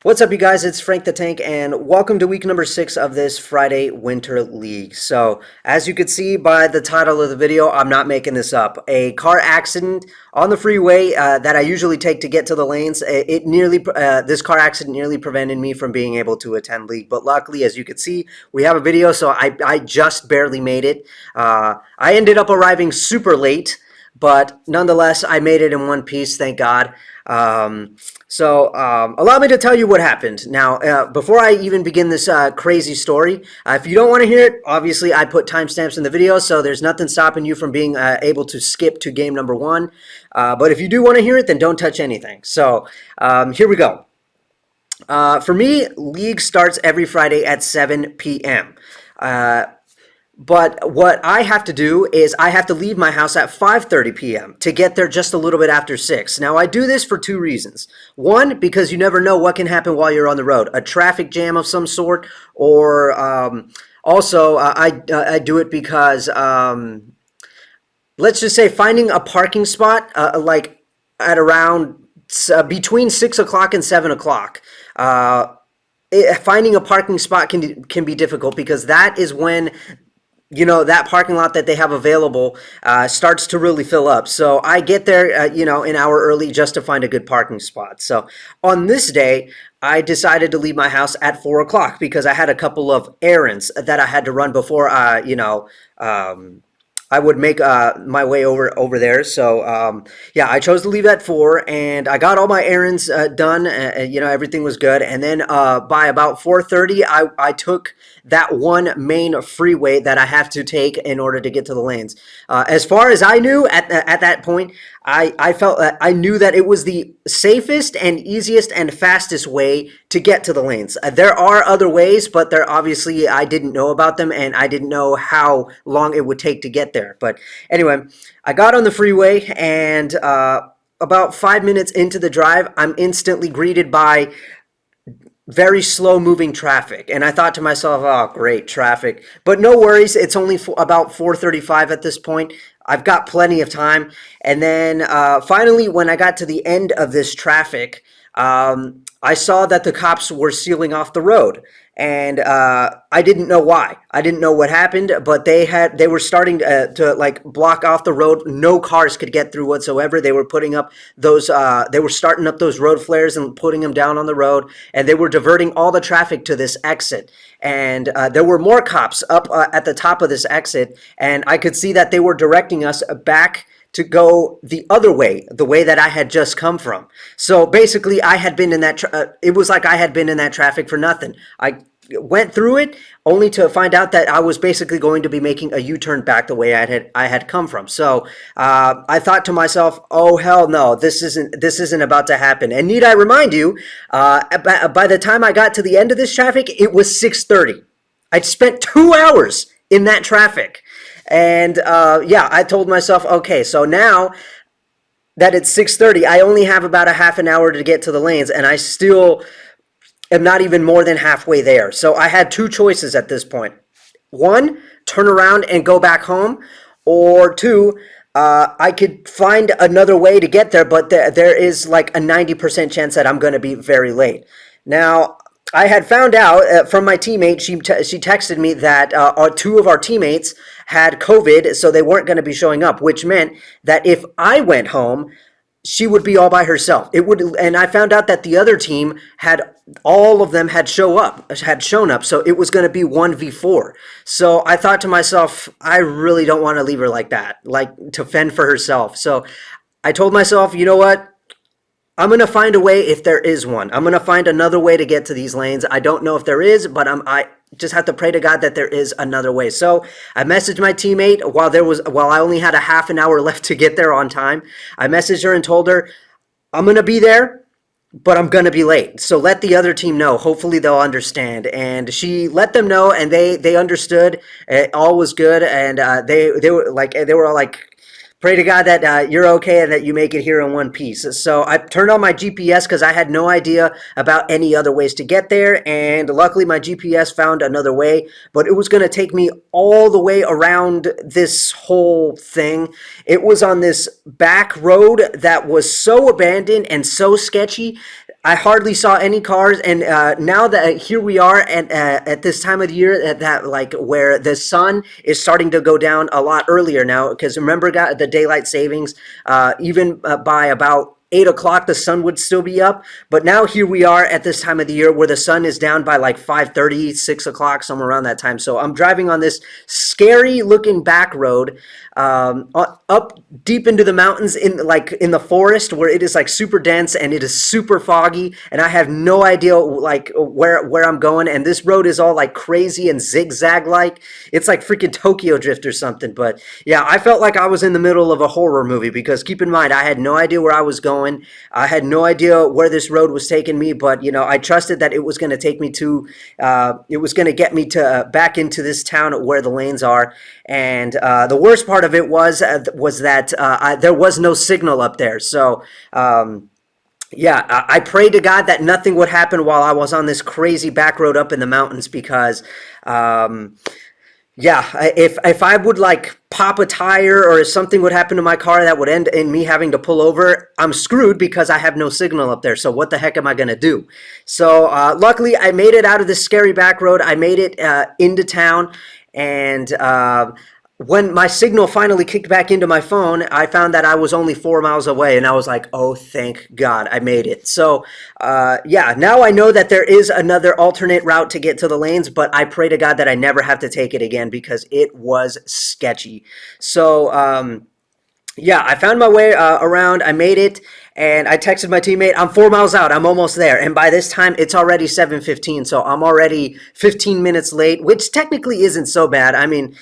What's up, you guys? It's Frank the Tank, and welcome to week number 6 of this Friday Winter League. So, as you can see by the title of the video, I'm not making this up. A car accident on the freeway that I usually take to get to the lanes. This car accident nearly prevented me from being able to attend league. But luckily, as you can see, we have a video, so I just barely made it. I ended up arriving super late, but nonetheless, I made it in one piece, thank God. Allow me to tell you what happened. Now, before I even begin this crazy story, if you don't want to hear it, obviously I put timestamps in the video, so there's nothing stopping you from being able to skip to game number 1. But if you do want to hear it, then don't touch anything. So here we go. For me, league starts every Friday at 7 p.m. But what I have to do is I have to leave my house at 5:30 p.m. to get there just a little bit after 6. Now, I do this for two reasons. One, because you never know what can happen while you're on the road. A traffic jam of some sort, or I do it because, let's just say, finding a parking spot like at around between 6 o'clock and 7 o'clock. Finding a parking spot can be difficult because that is when that parking lot that they have available starts to really fill up. So I get there, an hour early just to find a good parking spot. So on this day, I decided to leave my house at 4 o'clock because I had a couple of errands that I had to run before, I would make my way over there. So yeah, I chose to leave at 4, and I got all my errands done. Everything was good. And then by about 4:30, I took that one main freeway that I have to take in order to get to the lanes. As far as I knew at that point, I felt that I knew that it was the safest and easiest and fastest way to get to the lanes. There are other ways, but I didn't know about them, and I didn't know how long it would take to get there. But anyway, I got on the freeway, and about 5 minutes into the drive, I'm instantly greeted by very slow moving traffic, and I thought to myself, oh great, traffic, but no worries, it's only about 4:35 at this point. I've got plenty of time. And then finally, when I got to the end of this traffic, I saw that the cops were sealing off the road, and I didn't know why. I didn't know what happened, but they were starting to like block off the road. No cars could get through whatsoever. They were putting up they were starting up those road flares and putting them down on the road, and they were diverting all the traffic to this exit. And there were more cops up at the top of this exit, and I could see that they were directing us back to go the other way, the way that I had just come from. So basically, I had been in that. It was like I had been in that traffic for nothing. I went through it only to find out that I was basically going to be making a U-turn back the way I had come from. So I thought to myself, "Oh hell no, this isn't about to happen." And need I remind you, by the time I got to the end of this traffic, it was 6:30. I'd spent 2 hours in that traffic. And yeah, I told myself, okay, so now that it's 6:30, I only have about a half an hour to get to the lanes, and I still am not even more than halfway there. So I had two choices at this point. One, turn around and go back home, or two, I could find another way to get there, but there is like a 90% chance that I'm going to be very late. Now, I had found out from my teammate, she texted me that two of our teammates had COVID, so they weren't going to be showing up, which meant that if I went home, she would be all by herself. And I found out that the other team all of them had shown up, so it was going to be 1v4. So I thought to myself, I really don't want to leave her like that, like to fend for herself. So I told myself, you know what? I'm going to find a way if there is one. I'm going to find another way to get to these lanes. I don't know if there is, but I just have to pray to God that there is another way. So I messaged my teammate while I only had a half an hour left to get there on time. I messaged her and told her, I'm going to be there, but I'm going to be late. So let the other team know. Hopefully they'll understand. And she let them know, and they understood. All was good. And they were all like, pray to God that you're okay and that you make it here in one piece. So I turned on my GPS because I had no idea about any other ways to get there. And luckily my GPS found another way, but it was going to take me all the way around this whole thing. It was on this back road that was so abandoned and so sketchy. I hardly saw any cars, and now that here we are at this time of the year that like where the sun is starting to go down a lot earlier now. Because remember, got the daylight savings, even by about 8 o'clock, the sun would still be up. But now here we are at this time of the year where the sun is down by like 5:30, 6 o'clock, somewhere around that time. So I'm driving on this scary looking back road up deep into the mountains in the forest where it is like super dense and it is super foggy, and I have no idea like where I'm going, and this road is all like crazy and zigzag like. It's like freaking Tokyo Drift or something. But yeah, I felt like I was in the middle of a horror movie because keep in mind I had no idea where I was going. I had no idea where this road was taking me, but I trusted that it was going to take me to it was going to get me to back into this town where the lanes are. And the worst part of it was that there was no signal up there. So yeah, I prayed to God that nothing would happen while I was on this crazy back road up in the mountains because yeah, if I would like pop a tire or if something would happen to my car that would end in me having to pull over, I'm screwed because I have no signal up there. So what the heck am I gonna do? So luckily, I made it out of this scary back road. I made it into town, and when my signal finally kicked back into my phone, I found that I was only 4 miles away, and I was like, "Oh, thank God, I made it." So, yeah, now I know that there is another alternate route to get to the lanes, but I pray to God that I never have to take it again because it was sketchy. So, yeah, I found my way around. I made it, and I texted my teammate, "I'm 4 miles out. I'm almost there." And by this time, it's already 7:15, so I'm already 15 minutes late, which technically isn't so bad. I mean,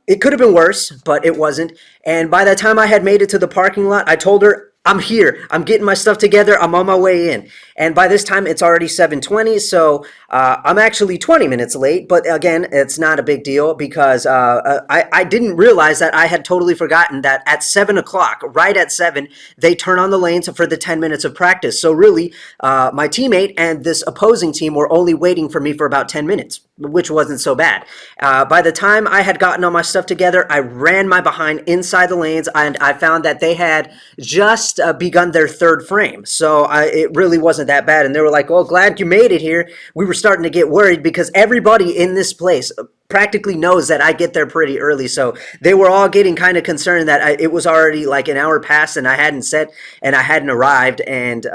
it could have been worse, but it wasn't. And by the time I had made it to the parking lot, I told her, "I'm here. I'm getting my stuff together. I'm on my way in." And by this time, it's already 7:20, so I'm actually 20 minutes late. But again, it's not a big deal because I didn't realize that I had totally forgotten that at 7 o'clock, right at 7, they turn on the lanes for the 10 minutes of practice. So really, my teammate and this opposing team were only waiting for me for about 10 minutes, which wasn't so bad. By the time I had gotten all my stuff together, I ran my behind inside the lanes, and I found that they had just begun their third frame. So it really wasn't that bad. And they were like, "Oh, glad you made it here." We were starting to get worried because everybody in this place practically knows that I get there pretty early. So they were all getting kind of concerned that it was already like an hour past and I hadn't arrived. And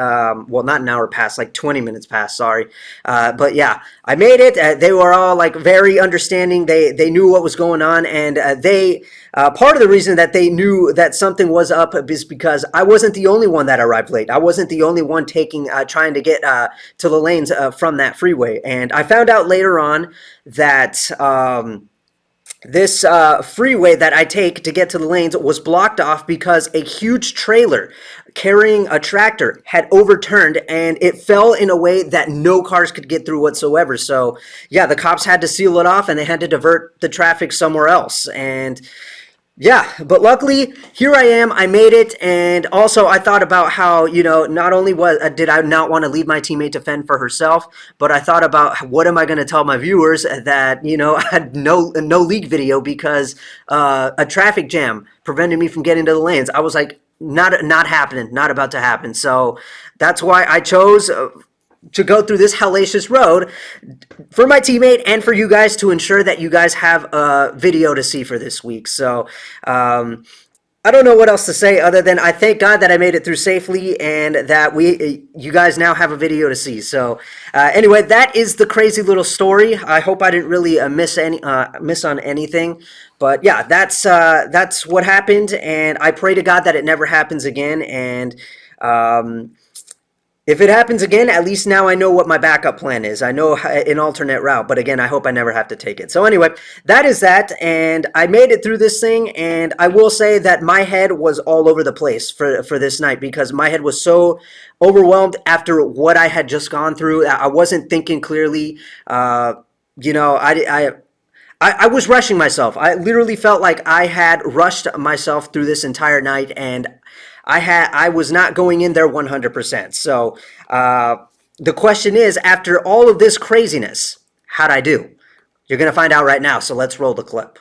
well, not an hour past, like 20 minutes past, sorry. But yeah, I made it. They were all like very understanding. They knew what was going on, and part of the reason that they knew that something was up is because I wasn't the only one that arrived late. I wasn't the only one trying to get to the lanes from that freeway. And I found out later on that this freeway that I take to get to the lanes was blocked off because a huge trailer carrying a tractor had overturned, and it fell in a way that no cars could get through whatsoever. So yeah, the cops had to seal it off and they had to divert the traffic somewhere else. And yeah, but luckily here I am. I made it, and also I thought about how not only did I not want to leave my teammate to fend for herself, but I thought about what am I going to tell my viewers that I had no league video because a traffic jam prevented me from getting to the lanes. I was like, not happening, not about to happen. So that's why I chose to go through this hellacious road for my teammate and for you guys to ensure that you guys have a video to see for this week. So I don't know what else to say other than I thank God that I made it through safely and that you guys now have a video to see. So anyway, that is the crazy little story. I hope I didn't really miss on anything. But yeah, that's what happened, and I pray to God that it never happens again. And if it happens again, at least now I know what my backup plan is. I know an alternate route, but again, I hope I never have to take it. So anyway, that is that, and I made it through this thing, and I will say that my head was all over the place for this night because my head was so overwhelmed after what I had just gone through. I wasn't thinking clearly. I was rushing myself. I literally felt like I had rushed myself through this entire night, and I was not going in there 100%. So the question is, after all of this craziness, how'd I do? You're going to find out right now, so let's roll the clip.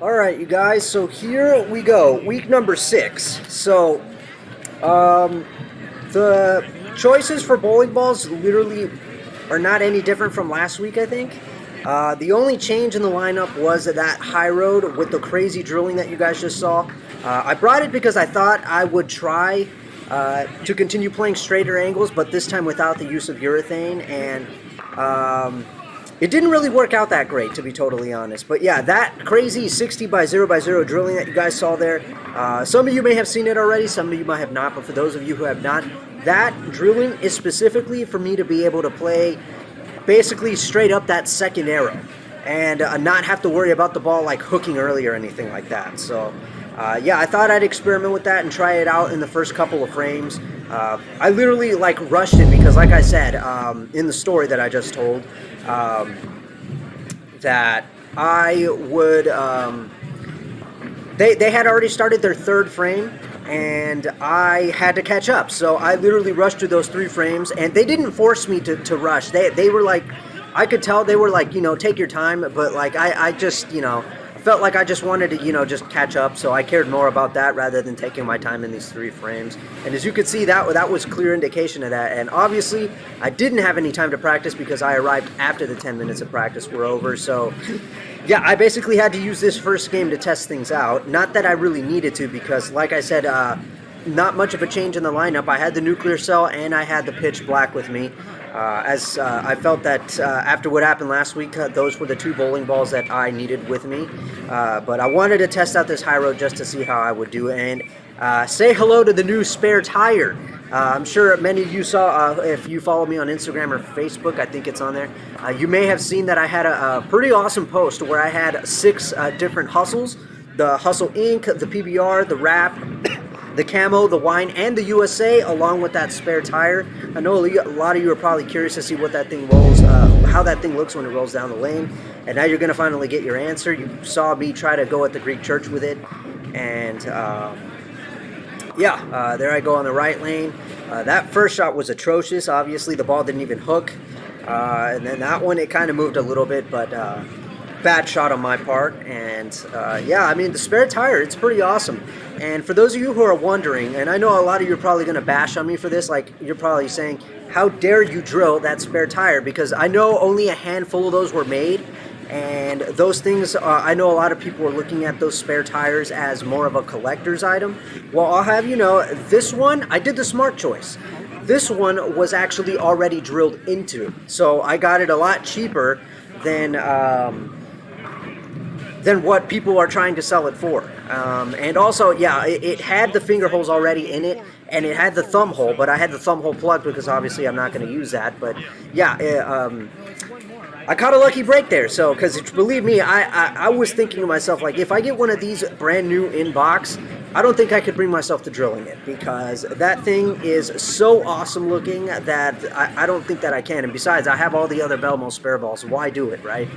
All right, you guys. So here we go, week number 6. So the choices for bowling balls literally are not any different from last week, I think. The only change in the lineup was that high road with the crazy drilling that you guys just saw. I brought it because I thought I would try to continue playing straighter angles, but this time without the use of urethane, and it didn't really work out that great, to be totally honest. But yeah, that crazy 60 by 0 by 0 drilling that you guys saw there, some of you may have seen it already, some of you might have not, but for those of you who have not, that drilling is specifically for me to be able to play basically straight up that second arrow and not have to worry about the ball like hooking early or anything like that. So yeah, I thought I'd experiment with that and try it out in the first couple of frames. I literally like rushed it because, like I said in the story that I just told, that I would they had already started their third frame and I had to catch up. So I literally rushed through those 3 frames, and they didn't force me to rush. They were like, I could tell they were like, take your time, but like I just, felt like I just wanted to, just catch up. So I cared more about that rather than taking my time in these 3 frames. And as you could see, that was clear indication of that. And obviously, I didn't have any time to practice because I arrived after the 10 minutes of practice were over. So yeah, I basically had to use this first game to test things out. Not that I really needed to because, like I said, not much of a change in the lineup. I had the nuclear cell and I had the pitch black with me. As I felt that after what happened last week, those were the 2 bowling balls that I needed with me. But I wanted to test out this high road just to see how I would do. And say hello to the new spare tire. I'm sure many of you saw, if you follow me on Instagram or Facebook, I think it's on there, you may have seen that I had a pretty awesome post where I had 6 different hustles. The Hustle Inc., the PBR, the Wrap, the Camo, the Wine, and the USA, along with that spare tire. I know a lot of you are probably curious to see what that thing rolls, how that thing looks when it rolls down the lane. And now you're going to finally get your answer. You saw me try to go at the Greek church with it. And yeah, there I go on the right lane. That first shot was atrocious. Obviously, the ball didn't even hook. And then that one, it kind of moved a little bit, but bad shot on my part. And yeah, I mean, the spare tire, it's pretty awesome. And for those of you who are wondering, and I know a lot of you are probably going to bash on me for this, like you're probably saying, how dare you drill that spare tire? Because I know only a handful of those were made. And those things, I know a lot of people are looking at those spare tires as more of a collector's item. Well, I'll have you know, this one, I did the smart choice. This one was actually already drilled into. So I got it a lot cheaper than what people are trying to sell it for. And also, yeah, it had the finger holes already in it, and it had the thumb hole, but I had the thumb hole plugged because obviously I'm not going to use that. But yeah, I caught a lucky break there. So, because believe me, I was thinking to myself, like, if I get one of these brand new in box, I don't think I could bring myself to drilling it because that thing is so awesome looking that I don't think that I can. And besides, I have all the other Belmo spare balls, so why do it, right?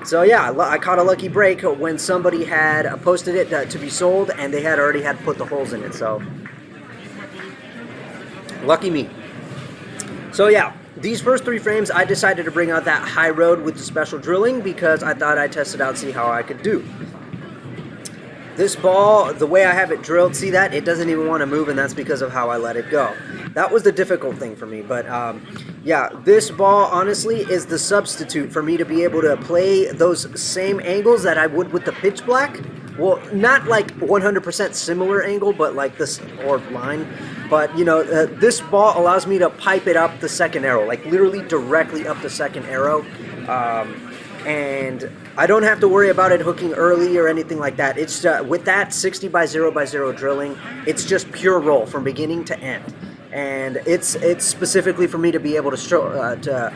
So yeah, I caught a lucky break when somebody had posted it to be sold, and they had already had put the holes in it. So lucky me. So yeah. These first 3 frames, I decided to bring out that high road with the special drilling because I thought I'd test it out, see how I could do. This ball, the way I have it drilled, see that? It doesn't even want to move, and that's because of how I let it go. That was the difficult thing for me, but yeah, this ball, honestly, is the substitute for me to be able to play those same angles that I would with the pitch black. Well, not like 100% similar angle, but like this, or line. But, you know, this ball allows me to pipe it up the second arrow, like literally directly up the second arrow. And I don't have to worry about it hooking early or anything like that. It's with that 60 by 0 by 0 drilling, it's just pure roll from beginning to end. And it's specifically for me to be able to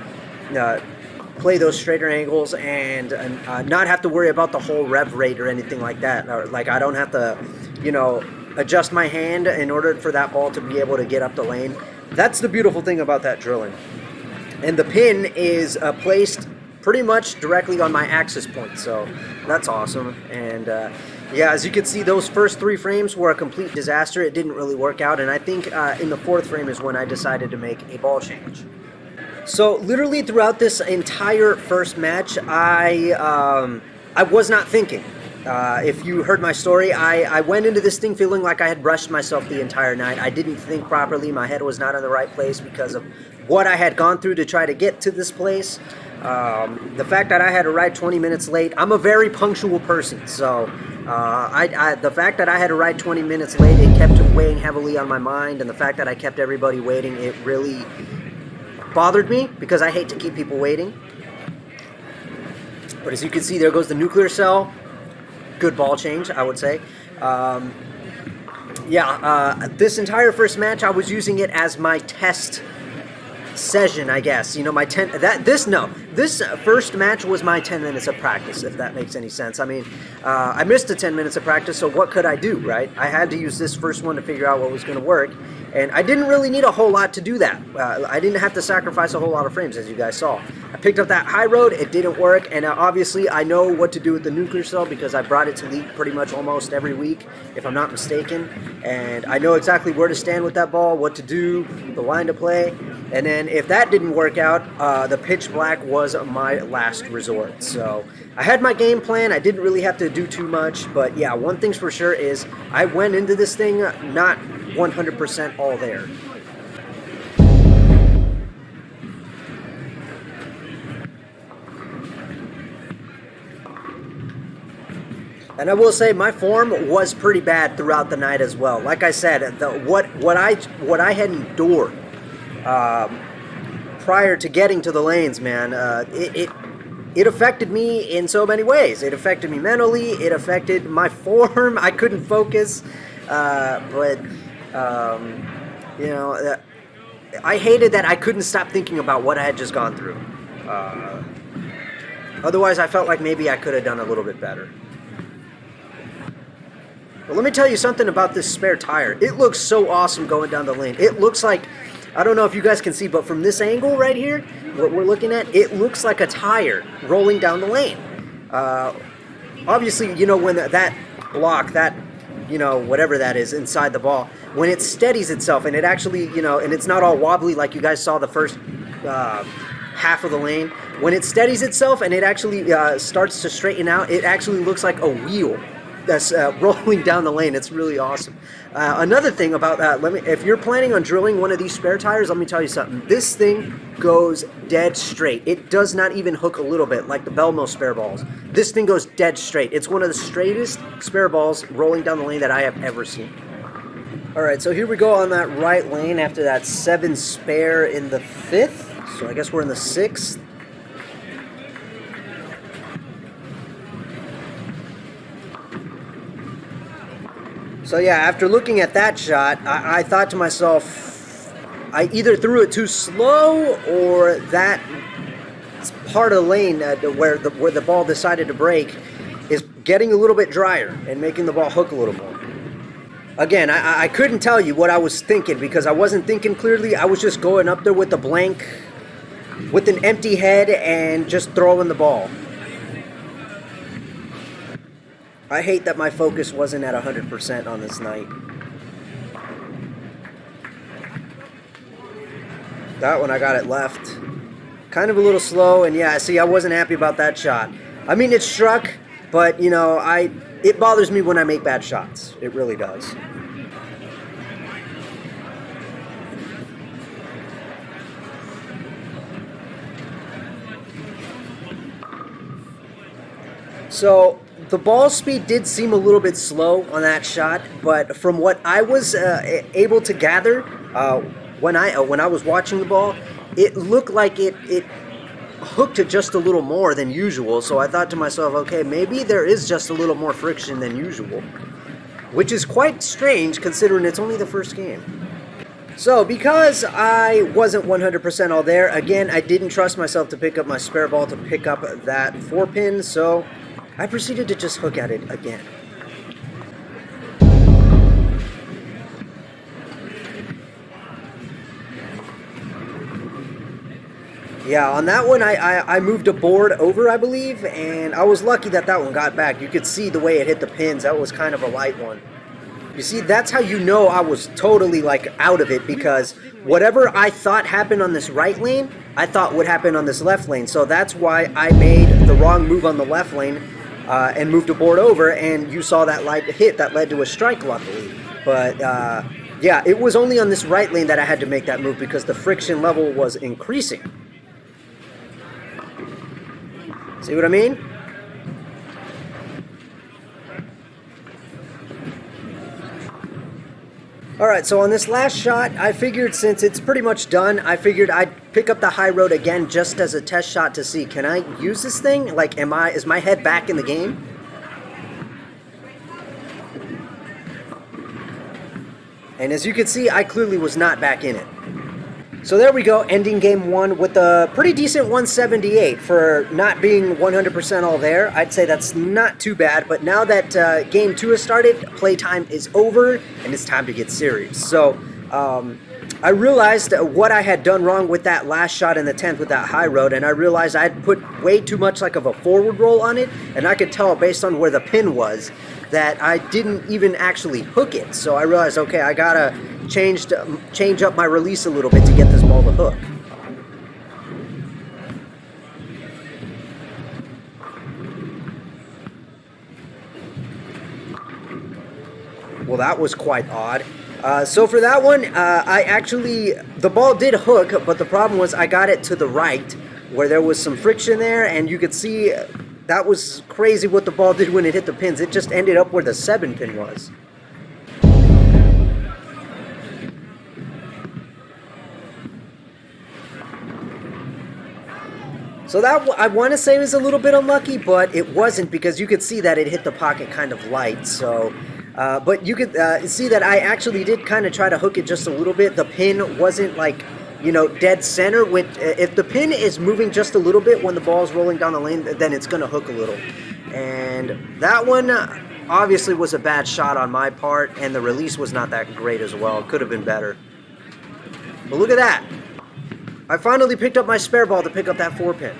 play those straighter angles and not have to worry about the whole rev rate or anything like that. Or, like, I don't have to, you know, adjust my hand in order for that ball to be able to get up the lane. That's the beautiful thing about that drilling. And the pin is placed pretty much directly on my axis point, so that's awesome. And yeah, as you can see, those first 3 frames were a complete disaster. It didn't really work out, and I think in the 4th frame is when I decided to make a ball change. So literally throughout this entire first match, I was not thinking. If you heard my story, I went into this thing feeling like I had brushed myself the entire night. I didn't think properly. My head was not in the right place because of what I had gone through to try to get to this place. The fact that I had to ride 20 minutes late, I'm a very punctual person, so the fact that I had to ride 20 minutes late, it kept weighing heavily on my mind, and the fact that I kept everybody waiting, it really bothered me because I hate to keep people waiting. But as you can see, there goes the nuclear cell. Good ball change, I would say. This entire first match, I was using it as my test session, I guess. You know, this first match was my 10 minutes of practice, if that makes any sense. I mean, I missed the 10 minutes of practice, so what could I do, right? I had to use this first one to figure out what was going to work, and I didn't really need a whole lot to do that. I didn't have to sacrifice a whole lot of frames, as you guys saw. I picked up that high road, it didn't work, and obviously I know what to do with the nuclear cell because I brought it to league pretty much almost every week, if I'm not mistaken, and I know exactly where to stand with that ball, what to do, the line to play, and then if that didn't work out, the pitch black was my last resort. So I had my game plan. I didn't really have to do too much, but yeah, one thing's for sure is I went into this thing not 100% all there. And I will say my form was pretty bad throughout the night as well. Like I said, what I had endured prior to getting to the lanes, man, it affected me in so many ways. It affected me mentally. It affected my form. I couldn't focus. You know, I hated that I couldn't stop thinking about what I had just gone through. Otherwise, I felt like maybe I could have done a little bit better. But let me tell you something about this spare tire. It looks so awesome going down the lane. It looks like, I don't know if you guys can see, but from this angle right here, what we're looking at, it looks like a tire rolling down the lane. Obviously, you know, when that block, that, you know, whatever that is inside the ball, when it steadies itself and it actually, you know, and it's not all wobbly like you guys saw the first half of the lane, when it steadies itself and it actually starts to straighten out, it actually looks like a wheel that's rolling down the lane. It's really awesome. Another thing about that, if you're planning on drilling one of these spare tires, let me tell you something. This thing goes dead straight. It does not even hook a little bit like the Belmo spare balls. This thing goes dead straight. It's one of the straightest spare balls rolling down the lane that I have ever seen. All right, so here we go on that right lane after that 7 spare in the 5th. So I guess we're in the 6th. So yeah, after looking at that shot, I thought to myself, I either threw it too slow or that part of the lane where the ball decided to break is getting a little bit drier and making the ball hook a little more. Again, I couldn't tell you what I was thinking because I wasn't thinking clearly. I was just going up there with a blank, with an empty head and just throwing the ball. I hate that my focus wasn't at 100% on this night. That one I got it left. Kind of a little slow, and yeah, see, I wasn't happy about that shot. I mean, it struck, but, you know, it bothers me when I make bad shots. It really does. So the ball speed did seem a little bit slow on that shot, but from what I was able to gather when I was watching the ball, it looked like it hooked it just a little more than usual. So I thought to myself, okay, maybe there is just a little more friction than usual, which is quite strange considering it's only the first game. So because I wasn't 100% all there, again, I didn't trust myself to pick up my spare ball to pick up that 4-pin, so I proceeded to just hook at it again. Yeah, on that one, I moved a board over, I believe, and I was lucky that that one got back. You could see the way it hit the pins. That was kind of a light one. You see, that's how you know I was totally, like, out of it, because whatever I thought happened on this right lane, I thought would happen on this left lane. So that's why I made the wrong move on the left lane, and moved the board over, and you saw that light hit that led to a strike, luckily. But yeah, it was only on this right lane that I had to make that move because the friction level was increasing. See what I mean? Alright, so on this last shot, I figured since it's pretty much done, I figured I'd pick up the high road again just as a test shot to see, can I use this thing? Like, is my head back in the game? And as you can see, I clearly was not back in it. So there we go, ending game one with a pretty decent 178 for not being 100% all there. I'd say that's not too bad, but now that game two has started, playtime is over, and it's time to get serious. So I realized what I had done wrong with that last shot in the 10th with that high road, and I realized I'd put way too much like of a forward roll on it, and I could tell based on where the pin was that I didn't even actually hook it. So I realized, okay, I gotta change up my release a little bit to get this ball to hook. Well, that was quite odd. So for that one, the ball did hook, but the problem was I got it to the right where there was some friction there, and you could see that was crazy what the ball did when it hit the pins. It just ended up where the 7 pin was. So that, I want to say, was a little bit unlucky, but it wasn't because you could see that it hit the pocket kind of light. So, but you could see that I actually did kind of try to hook it just a little bit. The pin wasn't like, you know, dead center. If the pin is moving just a little bit when the ball is rolling down the lane, then it's going to hook a little. And that one obviously was a bad shot on my part, and the release was not that great as well. It could have been better. But look at that. I finally picked up my spare ball to pick up that 4 pin.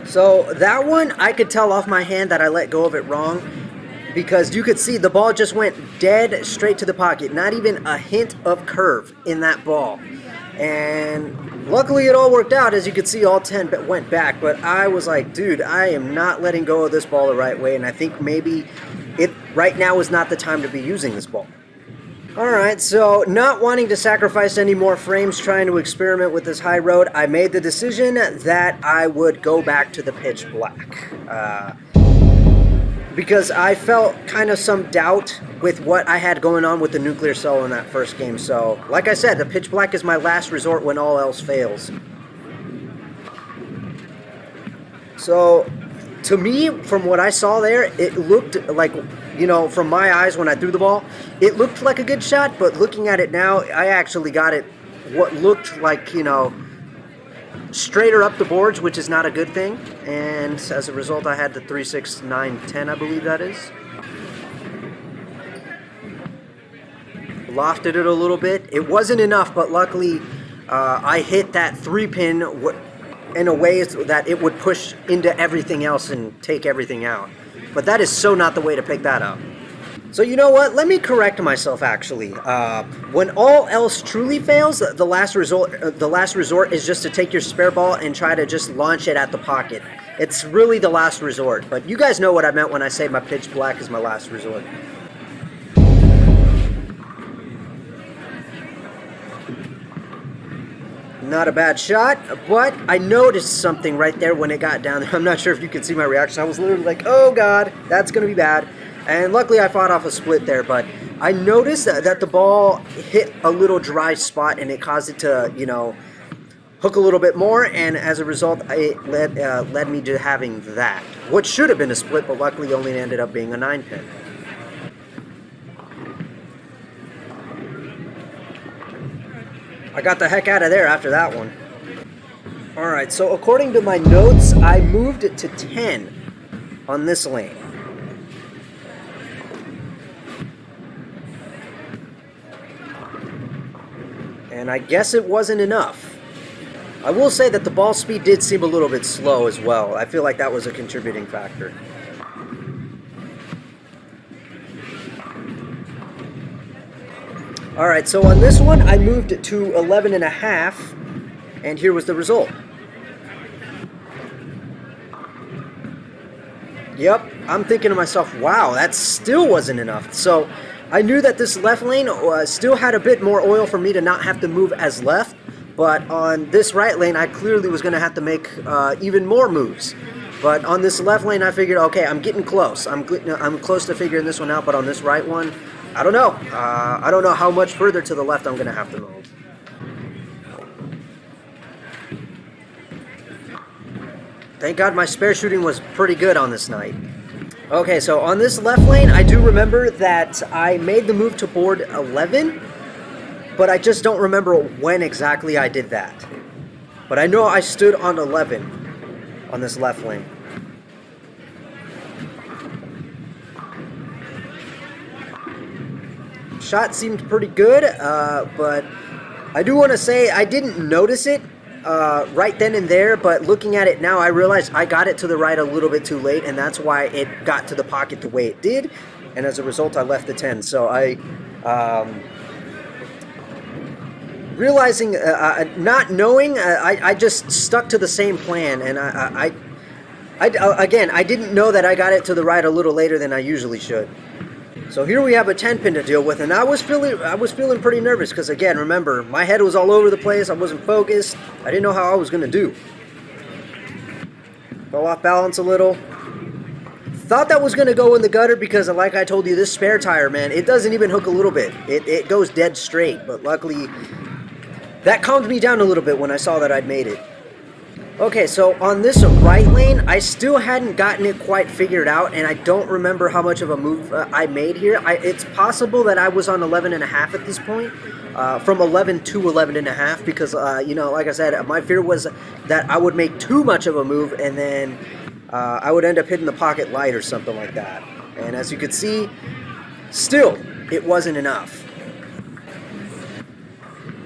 So that one, I could tell off my hand that I let go of it wrong, because you could see the ball just went dead straight to the pocket. Not even a hint of curve in that ball. And luckily it all worked out. As you could see, all 10 went back. But I was like, dude, I am not letting go of this ball the right way. And I think maybe right now is not the time to be using this ball. Alright, so not wanting to sacrifice any more frames trying to experiment with this high road, I made the decision that I would go back to the pitch black. Because I felt kind of some doubt with what I had going on with the nuclear cell in that first game. So, like I said, the pitch black is my last resort when all else fails. So, to me, from what I saw there, it looked like, you know, from my eyes when I threw the ball, it looked like a good shot, but looking at it now, I actually got it what looked like, you know, straighter up the boards, which is not a good thing. And as a result, I had the 3, 6, 9, 10, I believe that is. Lofted it a little bit. It wasn't enough, but luckily I hit that 3 pin in a way that it would push into everything else and take everything out. But that is so not the way to pick that up. So you know what? Let me correct myself. Actually, when all else truly fails, the last resort is just to take your spare ball and try to just launch it at the pocket. It's really the last resort. But you guys know what I meant when I say my pitch black is my last resort. Not a bad shot, but I noticed something right there when it got down there. I'm not sure if you can see my reaction. I was literally like, oh God, that's going to be bad. And luckily I fought off a split there, but I noticed that the ball hit a little dry spot and it caused it to, you know, hook a little bit more, and as a result it led me to having that. What should have been a split, but luckily only ended up being a 9 pin. I got the heck out of there after that one. Alright, so according to my notes, I moved it to 10 on this lane. And I guess it wasn't enough. I will say that the ball speed did seem a little bit slow as well. I feel like that was a contributing factor. All right, so on this one, I moved it to 11 and a half, and here was the result. Yep, I'm thinking to myself, wow, that still wasn't enough. So I knew that this left lane still had a bit more oil for me to not have to move as left, but on this right lane, I clearly was going to have to make even more moves. But on this left lane, I figured, okay, I'm getting close. I'm close to figuring this one out, but on this right one, I don't know. I don't know how much further to the left I'm going to have to move. Thank God my spare shooting was pretty good on this night. Okay, so on this left lane, I do remember that I made the move to board 11, but I just don't remember when exactly I did that. But I know I stood on 11 on this left lane. Shot seemed pretty good, but I do want to say I didn't notice it right then and there, but looking at it now, I realized I got it to the right a little bit too late, and that's why it got to the pocket the way it did, and as a result, I left the 10. So I, realizing, not knowing, I just stuck to the same plan, and again, I didn't know that I got it to the right a little later than I usually should. So here we have a 10 pin to deal with, and I was feeling pretty nervous because, again, remember, my head was all over the place. I wasn't focused. I didn't know how I was going to do. Fell off balance a little. Thought that was going to go in the gutter because, like I told you, this spare tire, man, it doesn't even hook a little bit. It goes dead straight, but luckily that calmed me down a little bit when I saw that I'd made it. Okay, so on this right lane, I still hadn't gotten it quite figured out, and I don't remember how much of a move I made here. It's possible that I was on 11 and a half at this point, from 11 to 11 and a half, because, you know, like I said, my fear was that I would make too much of a move, and then I would end up hitting the pocket light or something like that. And as you can see, still, it wasn't enough.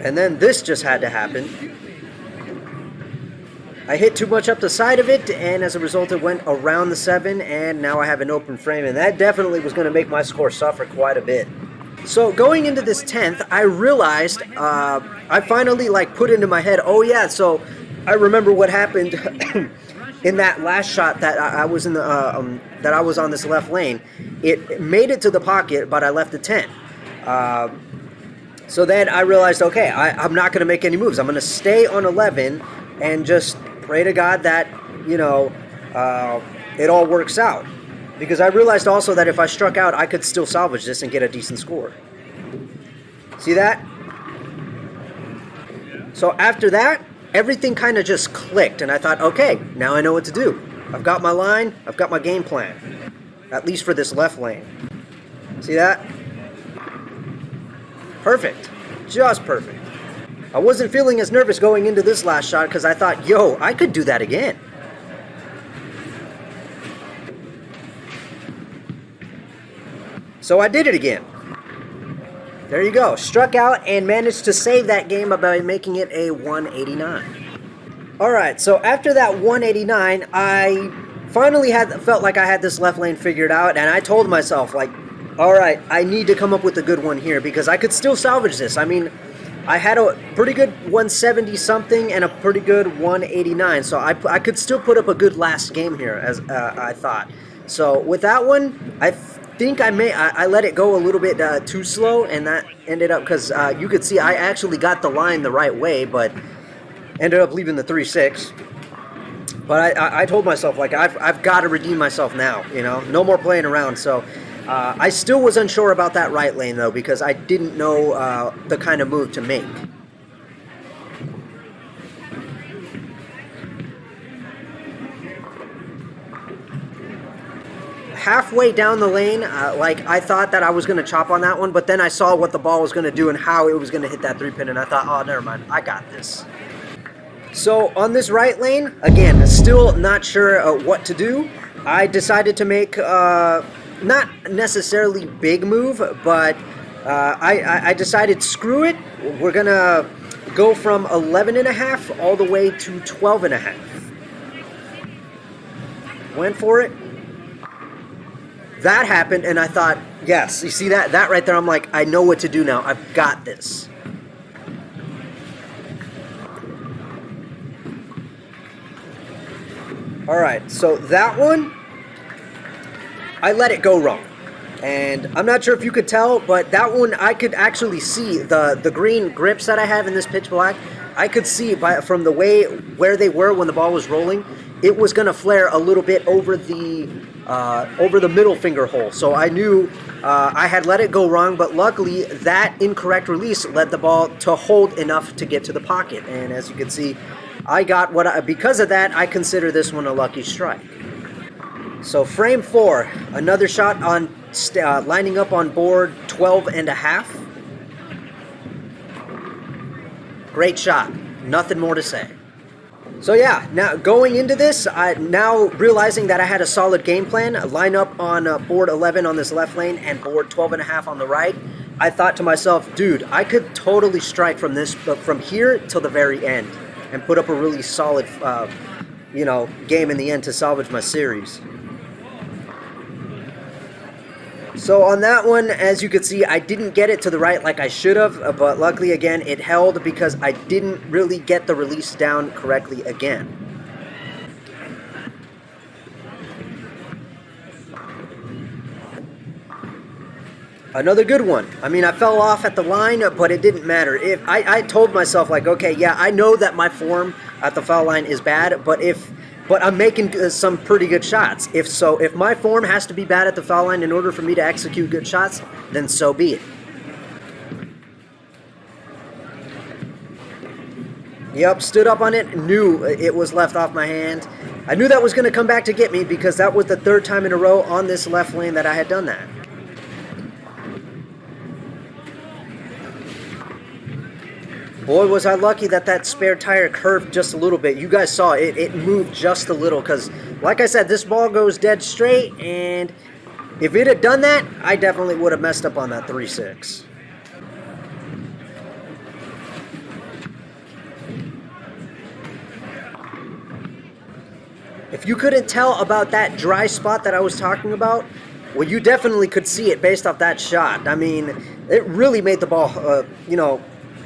And then this just had to happen. I hit too much up the side of it, and as a result, it went around the 7, and now I have an open frame, and that definitely was going to make my score suffer quite a bit. So going into this 10th, I realized, I finally put into my head, oh yeah, so I remember what happened in that last shot that I was in the that I was on this left lane. It made it to the pocket, but I left the 10. So then I realized, okay, I'm not going to make any moves. I'm going to stay on 11 and just pray to God that, you know, it all works out. Because I realized also that if I struck out, I could still salvage this and get a decent score. See that? So after that, everything kind of just clicked, and I thought, okay, now I know what to do. I've got my line, I've got my game plan. At least for this left lane. See that? Perfect. Just perfect. I wasn't feeling as nervous going into this last shot because I thought, yo, I could do that again. So I did it again. There you go. Struck out and managed to save that game by making it a 189. Alright, so after that 189, I finally felt like I had this left lane figured out, and I told myself, alright, I need to come up with a good one here because I could still salvage this. I mean, I had a pretty good 170 something and a pretty good 189, so I could still put up a good last game here, as I thought. So with that one, I think I let it go a little bit too slow, and that ended up because you could see I actually got the line the right way, but ended up leaving the 3-6. But I told myself, I've got to redeem myself now, you know, no more playing around. So I still was unsure about that right lane, though, because I didn't know the kind of move to make. Halfway down the lane, I thought that I was going to chop on that one, but then I saw what the ball was going to do and how it was going to hit that 3-pin, and I thought, oh, never mind, I got this. So on this right lane, again, still not sure what to do. I decided to make... not necessarily big move, but I decided screw it. We're gonna go from 11 and a half all the way to 12 and a half. Went for it. that happened, and I thought, yes, you see that right there? I'm like, I know what to do now. I've got this. All right, so that one, I let it go wrong. And I'm not sure if you could tell, but that one I could actually see the green grips that I have in this pitch black. I could see from the way where they were when the ball was rolling, it was going to flare a little bit over the middle finger hole. So I knew I had let it go wrong, but luckily that incorrect release led the ball to hold enough to get to the pocket. And as you can see, I got because of that, I consider this one a lucky strike. So frame 4, another shot on lining up on board 12 and a half. Great shot. Nothing more to say. So yeah, now going into this, now realizing that I had a solid game plan, line up on board 11 on this left lane and board 12 and a half on the right, I thought to myself, dude, I could totally strike from this, from here till the very end and put up a really solid, game in the end to salvage my series. So on that one, as you can see, I didn't get it to the right like I should have, but luckily again, it held because I didn't really get the release down correctly again. Another good one. I mean, I fell off at the line, but it didn't matter. If I told myself, like, okay, yeah, I know that my form at the foul line is bad, but I'm making some pretty good shots. If my form has to be bad at the foul line in order for me to execute good shots, then so be it. Yep, stood up on it, knew it was left off my hand. I knew that was going to come back to get me because that was the third time in a row on this left lane that I had done that. Boy, was I lucky that spare tire curved just a little bit. You guys saw it. It moved just a little because, like I said, this ball goes dead straight, and if it had done that, I definitely would have messed up on that 3-6. If you couldn't tell about that dry spot that I was talking about, well, you definitely could see it based off that shot. I mean, it really made the ball,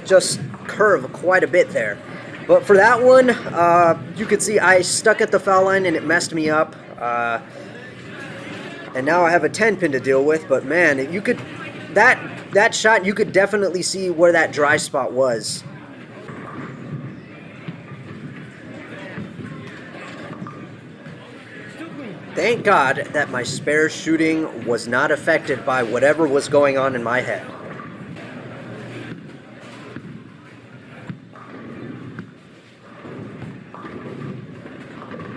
just curve quite a bit there. But for that one, you could see I stuck at the foul line and it messed me up. And now I have a 10 pin to deal with. But man, that shot, you could definitely see where that dry spot was. Thank God that my spare shooting was not affected by whatever was going on in my head.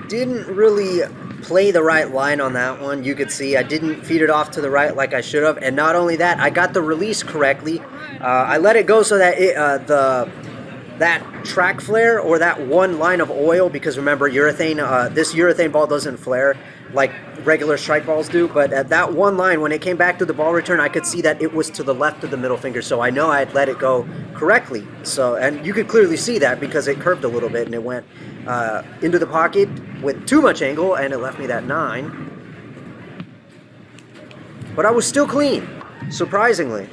Didn't really play the right line on that one. You could see I didn't feed it off to the right like I should have. And not only that, I got the release correctly. I let it go so that that track flare or that one line of oil, because remember, this urethane ball doesn't flare like regular strike balls do, but at that one line, when it came back to the ball return, I could see that it was to the left of the middle finger, so I know I had let it go correctly. So, and you could clearly see that because it curved a little bit and it went into the pocket with too much angle, and it left me that 9. But I was still clean, surprisingly.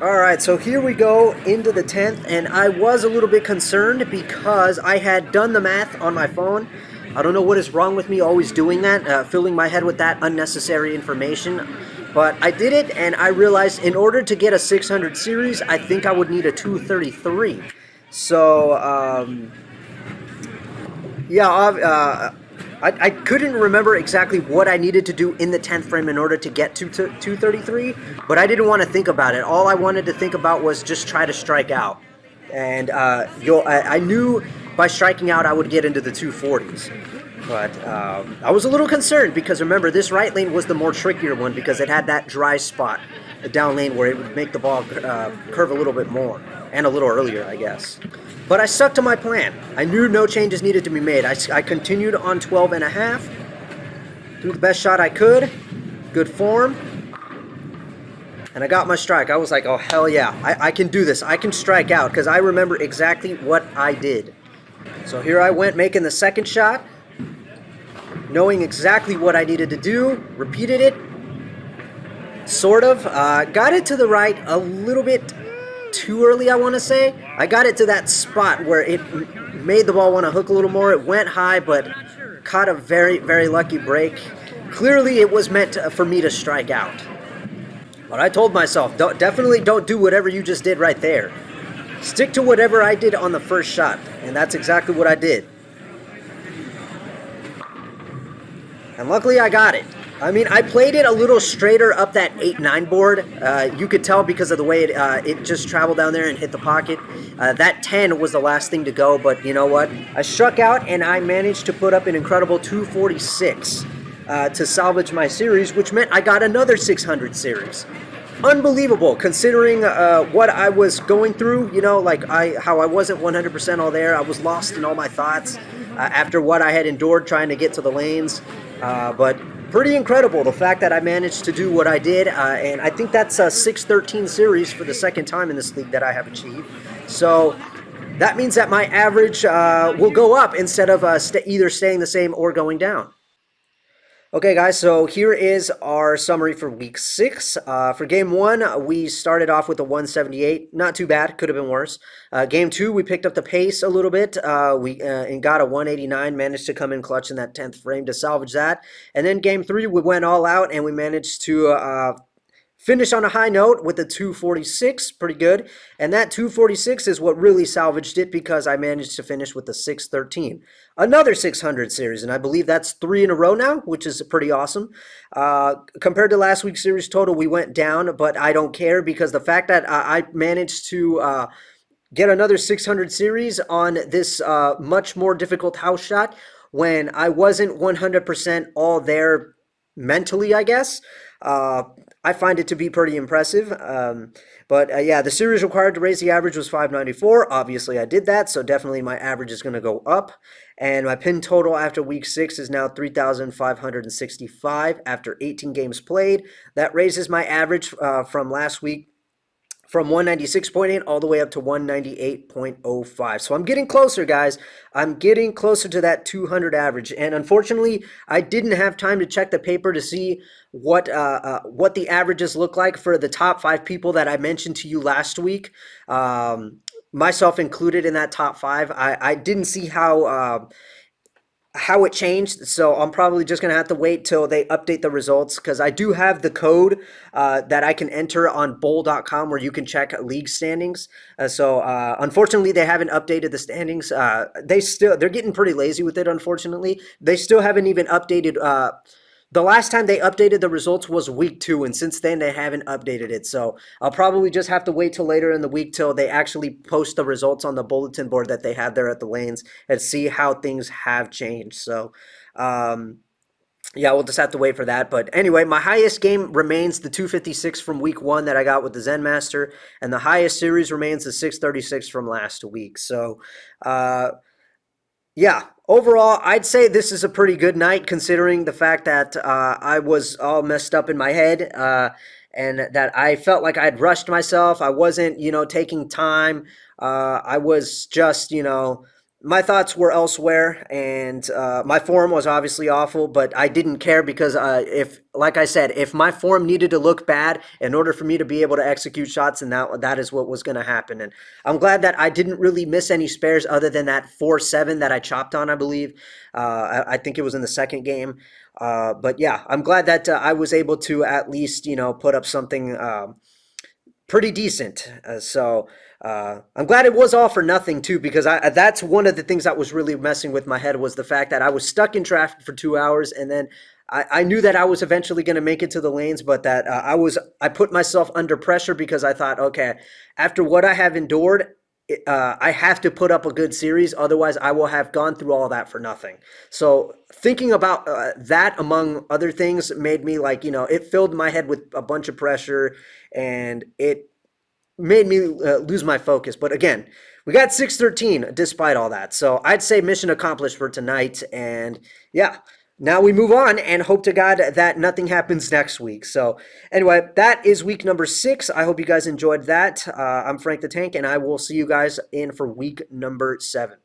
Alright, so here we go into the 10th, and I was a little bit concerned because I had done the math on my phone. I don't know what is wrong with me always doing that, filling my head with that unnecessary information. But I did it, and I realized in order to get a 600 series, I think I would need a 233. So, I couldn't remember exactly what I needed to do in the 10th frame in order to get to 233, but I didn't want to think about it. All I wanted to think about was just try to strike out. And I knew by striking out I would get into the 240s. But I was a little concerned because, remember, this right lane was the more trickier one because it had that dry spot, the down lane, where it would make the ball curve a little bit more, and a little earlier, I guess. But I stuck to my plan. I knew no changes needed to be made. I continued on 12 and a half, threw the best shot I could, good form, and I got my strike. I was like, oh, hell yeah, I can do this. I can strike out, because I remember exactly what I did. So here I went making the second shot. knowing exactly what I needed to do, repeated it, sort of. Got it to the right a little bit too early, I want to say. I got it to that spot where it made the ball want to hook a little more. It went high, but caught a very, very lucky break. Clearly, it was meant for me to strike out. But I told myself, definitely don't do whatever you just did right there. Stick to whatever I did on the first shot, and that's exactly what I did. And luckily I got it. I mean, I played it a little straighter up that 8-9 board. You could tell because of the way it just traveled down there and hit the pocket. That 10 was the last thing to go, but you know what? I struck out and I managed to put up an incredible 246 to salvage my series, which meant I got another 600 series. Unbelievable, considering what I was going through. You know, like how I wasn't 100% all there. I was lost in all my thoughts after what I had endured trying to get to the lanes. But pretty incredible, the fact that I managed to do what I did. And I think that's a 613 series for the second time in this league that I have achieved. So that means that my average will go up instead of either staying the same or going down. Okay, guys, so here is our summary for week 6. For game 1, we started off with a 178. Not too bad. Could have been worse. Game 2, we picked up the pace a little bit. And got a 189, managed to come in clutch in that 10th frame to salvage that. And then game 3, we went all out, and we managed to finish on a high note with a 246, pretty good. And that 246 is what really salvaged it because I managed to finish with the 613. Another 600 series, and I believe that's 3 in a row now, which is pretty awesome. Compared to last week's series total, we went down, but I don't care because the fact that I managed to get another 600 series on this much more difficult house shot when I wasn't 100% all there mentally, I guess. I find it to be pretty impressive. But yeah, the series required to raise the average was 594. Obviously, I did that, so definitely my average is going to go up. And my pin total after week 6 is now 3,565 after 18 games played. That raises my average from last week from 196.8 all the way up to 198.05. So I'm getting closer, guys. I'm getting closer to that 200 average. And unfortunately, I didn't have time to check the paper to see what the averages look like for the top 5 people that I mentioned to you last week. Myself included in that top 5. I didn't see how it changed, so I'm probably just going to have to wait till they update the results because I do have the code that I can enter on bowl.com where you can check league standings. So unfortunately, they haven't updated the standings. They're getting pretty lazy with it, unfortunately. They still haven't even updated the last time they updated the results was week 2, and since then they haven't updated it. So I'll probably just have to wait till later in the week till they actually post the results on the bulletin board that they have there at the lanes and see how things have changed. So, yeah, we'll just have to wait for that. But anyway, my highest game remains the 256 from week 1 that I got with the Zen Master, and the highest series remains the 636 from last week. So, yeah, overall, I'd say this is a pretty good night considering the fact that I was all messed up in my head and that I felt like I'd rushed myself. I wasn't, taking time. I was just, my thoughts were elsewhere, and my form was obviously awful, but I didn't care because like I said, if my form needed to look bad in order for me to be able to execute shots, and that is what was going to happen. And I'm glad that I didn't really miss any spares other than that 4-7 that I chopped on, I believe. I think it was in the second game. But yeah, I'm glad that I was able to at least, put up something pretty decent. I'm glad it was all for nothing too, because that's one of the things that was really messing with my head was the fact that I was stuck in traffic for 2 hours, and then I knew that I was eventually going to make it to the lanes, but that I put myself under pressure because I thought, okay, after what I have endured, I have to put up a good series, otherwise I will have gone through all that for nothing. So thinking about that, among other things, made me it filled my head with a bunch of pressure, and it made me lose my focus. But again, we got 613 despite all that. So I'd say mission accomplished for tonight. And yeah, now we move on and hope to God that nothing happens next week. So anyway, that is week number 6. I hope you guys enjoyed that. I'm Frank the Tank, and I will see you guys in for week number 7.